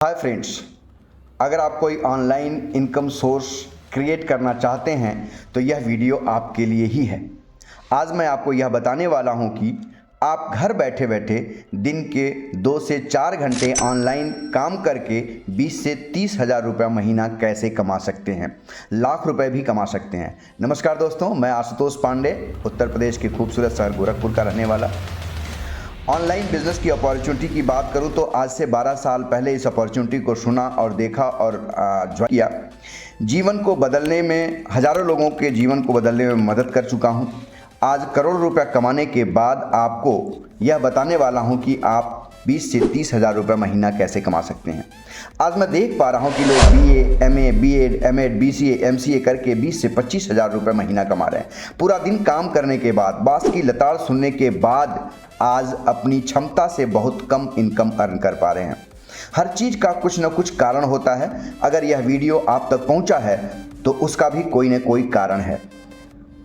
Hi friends, अगर आप कोई ऑनलाइन इनकम सोर्स क्रिएट करना चाहते हैं तो यह वीडियो आपके लिए ही है। आज मैं आपको यह बताने वाला हूं कि आप घर बैठे बैठे दिन के 2 से 4 घंटे ऑनलाइन काम करके 20 से 30 हज़ार रुपये महीना कैसे कमा सकते हैं, लाख रुपए भी कमा सकते हैं। नमस्कार दोस्तों, मैं आशुतोष पांडे, उत्तर प्रदेश के खूबसूरत शहर गोरखपुर का रहने वाला। ऑनलाइन बिजनेस की अपॉर्चुनिटी की बात करूं तो आज से 12 साल पहले इस अपॉर्चुनिटी को सुना और देखा और ज्वाइन किया। जीवन को बदलने में, हज़ारों लोगों के जीवन को बदलने में मदद कर चुका हूं। आज करोड़ रुपया कमाने के बाद आपको यह बताने वाला हूं कि आप 20 से 30 हज़ार रुपये महीना कैसे कमा सकते हैं। आज मैं देख पा रहा हूं कि लोग BA, MA, B.Ed, M.Ed, BCA, MCA करके 20 से 25 हज़ार रुपये महीना कमा रहे हैं। पूरा दिन काम करने के बाद, बांस की लताड़ सुनने के बाद आज अपनी क्षमता से बहुत कम इनकम अर्न कर पा रहे हैं। हर चीज़ का कुछ न कुछ कारण होता है। अगर यह वीडियो आप तक पहुंचा है तो उसका भी कोई न कोई कारण है।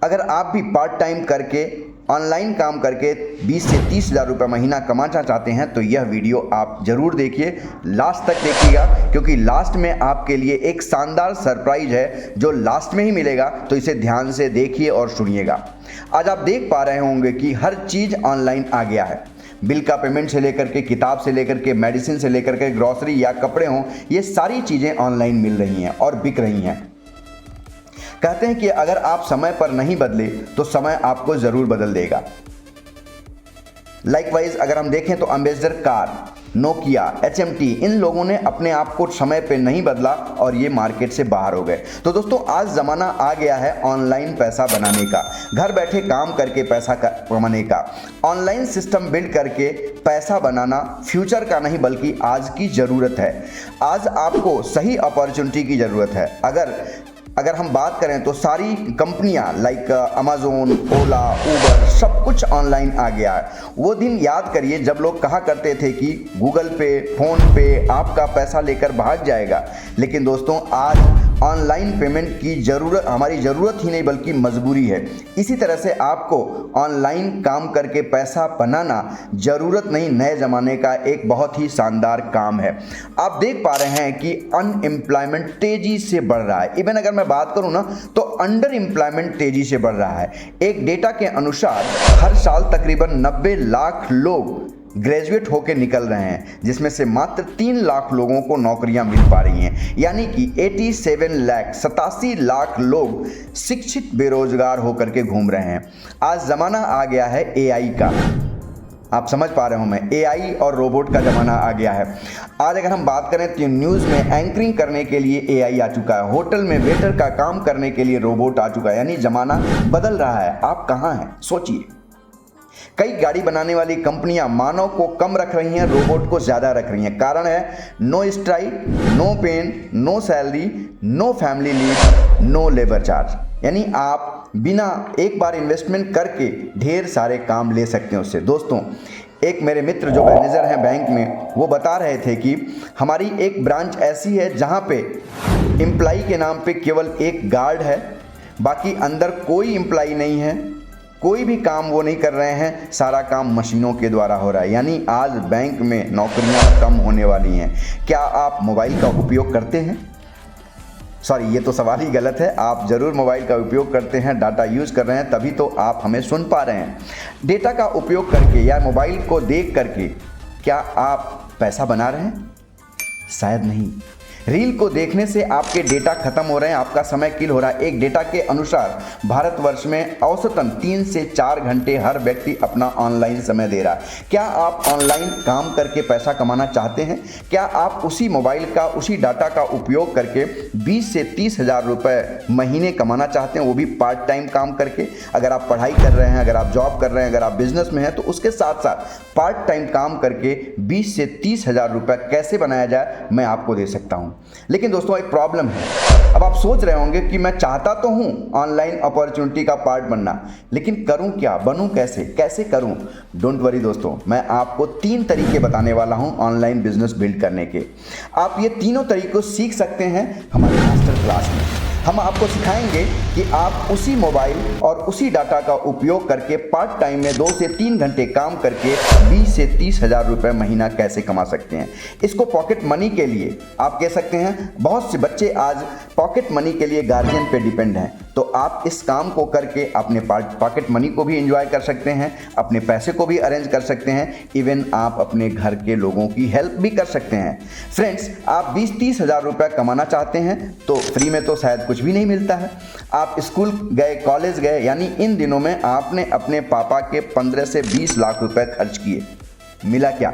अगर आप भी पार्ट टाइम करके, ऑनलाइन काम करके 20 से 30 हज़ार रुपये महीना कमाना चाहते हैं तो यह वीडियो आप ज़रूर देखिए, लास्ट तक देखिएगा, क्योंकि लास्ट में आपके लिए एक शानदार सरप्राइज है जो लास्ट में ही मिलेगा। तो इसे ध्यान से देखिए और सुनिएगा। आज आप देख पा रहे होंगे कि हर चीज़ ऑनलाइन आ गया है। बिल का पेमेंट से लेकर के, किताब से लेकर के, मेडिसिन से लेकर के, ग्रॉसरी या कपड़े हों, ये सारी चीज़ें ऑनलाइन मिल रही हैं और बिक रही हैं। कहते हैं कि अगर आप समय पर नहीं बदले तो समय आपको ज़रूर बदल देगा। लाइकवाइज अगर हम देखें तो एम्बेसडर कार, नोकिया, HMT, इन लोगों ने अपने आप को समय पे नहीं बदला और ये मार्केट से बाहर हो गए। तो दोस्तों, आज ज़माना आ गया है ऑनलाइन पैसा बनाने का, घर बैठे काम करके पैसा कमाने का। ऑनलाइन सिस्टम बिल्ड करके पैसा बनाना फ्यूचर का नहीं बल्कि आज की ज़रूरत है। आज आपको सही अपॉर्चुनिटी की ज़रूरत है। अगर हम बात करें तो सारी कंपनियां लाइक अमेज़न, ओला, उबर, सब कुछ ऑनलाइन आ गया है। वो दिन याद करिए जब लोग कहा करते थे कि गूगल पे, फ़ोन पे आपका पैसा लेकर भाग जाएगा। लेकिन दोस्तों, आज ऑनलाइन पेमेंट की ज़रूरत हमारी ज़रूरत ही नहीं बल्कि मजबूरी है। इसी तरह से आपको ऑनलाइन काम करके पैसा बनाना ज़रूरत नहीं, नए ज़माने का एक बहुत ही शानदार काम है। आप देख पा रहे हैं कि अनएम्प्लॉयमेंट तेज़ी से बढ़ रहा है। इवन अगर मैं बात करूं ना तो अंडर एम्प्लॉयमेंट तेज़ी से बढ़ रहा है। एक डेटा के अनुसार हर साल तकरीबन 90 लाख लोग ग्रेजुएट होकर निकल रहे हैं, जिसमें से मात्र 3 लाख लोगों को नौकरियां मिल पा रही हैं। यानी कि 87 लाख लोग शिक्षित बेरोजगार होकर के घूम रहे हैं। आज ज़माना आ गया है AI का। आप समझ पा रहे हो, मैं AI और रोबोट का ज़माना आ गया है। आज अगर हम बात करें तो न्यूज़ में एंकरिंग करने के लिए AI आ चुका है, होटल में वेटर का काम करने के लिए रोबोट आ चुका है। यानी ज़माना बदल रहा है। आप कहाँ हैं सोचिए। कई गाड़ी बनाने वाली कंपनियां मानव को कम रख रही हैं, रोबोट को ज़्यादा रख रही हैं। कारण है no strike, no pain, no salary, no family leave, no labour charge. यानी आप बिना एक बार इन्वेस्टमेंट करके ढेर सारे काम ले सकते हैं उससे। दोस्तों, एक मेरे मित्र जो मैनेजर हैं बैंक में, वो बता रहे थे कि हमारी एक ब्रांच ऐसी है जहाँ पे एम्प्लॉई के नाम पे केवल एक गार्ड है, बाकी अंदर कोई एम्प्लॉई नहीं है, कोई भी काम वो नहीं कर रहे हैं, सारा काम मशीनों के द्वारा हो रहा है। यानी आज बैंक में नौकरियां कम होने वाली हैं। क्या आप मोबाइल का उपयोग करते हैं? सॉरी, ये तो सवाल ही गलत है। आप ज़रूर मोबाइल का उपयोग करते हैं, डाटा यूज़ कर रहे हैं, तभी तो आप हमें सुन पा रहे हैं। डेटा का उपयोग करके या मोबाइल को देख करके क्या आप पैसा बना रहे हैं? शायद नहीं। रील को देखने से आपके डेटा खत्म हो रहे हैं, आपका समय किल हो रहा है। एक डेटा के अनुसार भारतवर्ष में औसतन 3 से 4 घंटे हर व्यक्ति अपना ऑनलाइन समय दे रहा है। क्या आप ऑनलाइन काम करके पैसा कमाना चाहते हैं? क्या आप उसी मोबाइल का, उसी डाटा का उपयोग करके 20 से 30 हज़ार रुपये महीने कमाना चाहते हैं, वो भी पार्ट टाइम काम करके? अगर आप पढ़ाई कर रहे हैं, अगर आप जॉब कर रहे हैं, अगर आप बिजनेस में हैं, तो उसके साथ साथ पार्ट टाइम काम करके 20 से 30 हज़ार रुपये कैसे बनाया जाए, मैं आपको दे सकता हूँ। लेकिन दोस्तों, एक प्रॉब्लम है। अब आप सोच रहे होंगे कि मैं चाहता तो हूं ऑनलाइन अपॉर्चुनिटी का पार्ट बनना, लेकिन करूं क्या, बनूं कैसे करूं? डोंट वरी दोस्तों, मैं आपको 3 तरीके बताने वाला हूं ऑनलाइन बिजनेस बिल्ड करने के। आप ये तीनों तरीकों सीख सकते हैं हमारे मास्टर क्लास में। हम आपको सिखाएंगे कि आप उसी मोबाइल और उसी डाटा का उपयोग करके पार्ट टाइम में 2 से 3 घंटे काम करके 20 से 30 हज़ार रुपये महीना कैसे कमा सकते हैं। इसको पॉकेट मनी के लिए आप कह सकते हैं। बहुत से बच्चे आज पॉकेट मनी के लिए गार्जियन पे डिपेंड हैं, तो आप इस काम को करके अपने पॉकेट मनी को भी एंजॉय कर सकते हैं, अपने पैसे को भी अरेंज कर सकते हैं, इवन आप अपने घर के लोगों की हेल्प भी कर सकते हैं। फ्रेंड्स, आप 20-30 हज़ार रुपये कमाना चाहते हैं तो फ्री में तो शायद कुछ भी नहीं मिलता है। आप स्कूल गए, कॉलेज गए, यानी इन दिनों में आपने अपने पापा के 15 से 20 लाख रुपए खर्च किए, मिला क्या?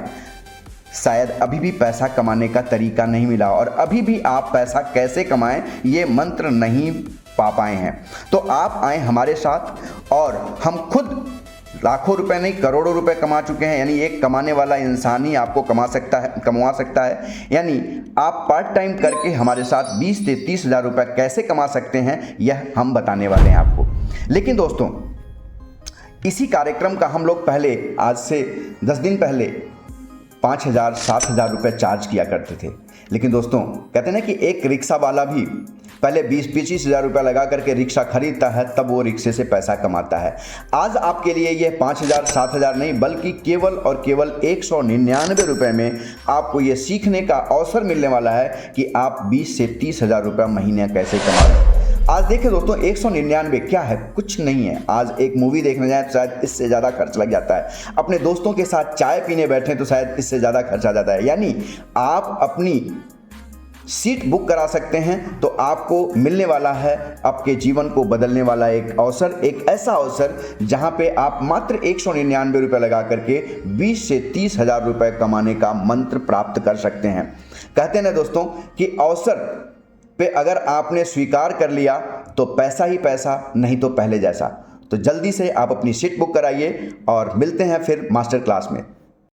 शायद अभी भी पैसा कमाने का तरीका नहीं मिला और अभी भी आप पैसा कैसे कमाएं ये मंत्र नहीं पा पाए हैं। तो आप आए हमारे साथ और हम खुद लाखों रुपए नहीं करोड़ों रुपए कमा चुके हैं। यानी एक कमाने वाला इंसान ही आपको कमा सकता है। यानी आप पार्ट टाइम करके हमारे साथ 20 से 30 हज़ार रुपये कैसे कमा सकते हैं यह हम बताने वाले हैं आपको। लेकिन दोस्तों, इसी कार्यक्रम का हम लोग पहले, आज से 10 दिन पहले 5,000 7,000 रुपये चार्ज किया करते थे। लेकिन दोस्तों, कहते हैं ना कि एक रिक्शा वाला भी पहले 20-25 हज़ार रुपये लगा करके रिक्शा खरीदता है, तब वो रिक्शे से पैसा कमाता है। आज आपके लिए ये 5,000 7,000 नहीं, बल्कि केवल और केवल 199 रुपये में आपको ये सीखने का अवसर मिलने वाला है कि आप 20 से 30 हज़ार रुपये महीने कैसे कमाएं। आज देखिए दोस्तों, 199 क्या है? कुछ नहीं है। आज एक मूवी देखने जाए तो शायद इससे ज़्यादा खर्च लग जाता है। अपने दोस्तों के साथ चाय पीने बैठे तो शायद इससे ज़्यादा खर्च आ जाता है। यानी आप अपनी सीट बुक करा सकते हैं तो आपको मिलने वाला है आपके जीवन को बदलने वाला एक अवसर, एक ऐसा अवसर जहां पे आप मात्र 199 रुपये लगा करके 20 से 30 हज़ार रुपये कमाने का मंत्र प्राप्त कर सकते हैं। कहते हैं ना दोस्तों कि अवसर पे अगर आपने स्वीकार कर लिया तो पैसा ही पैसा, नहीं तो पहले जैसा। तो जल्दी से आप अपनी सीट बुक कराइए और मिलते हैं फिर मास्टर क्लास में।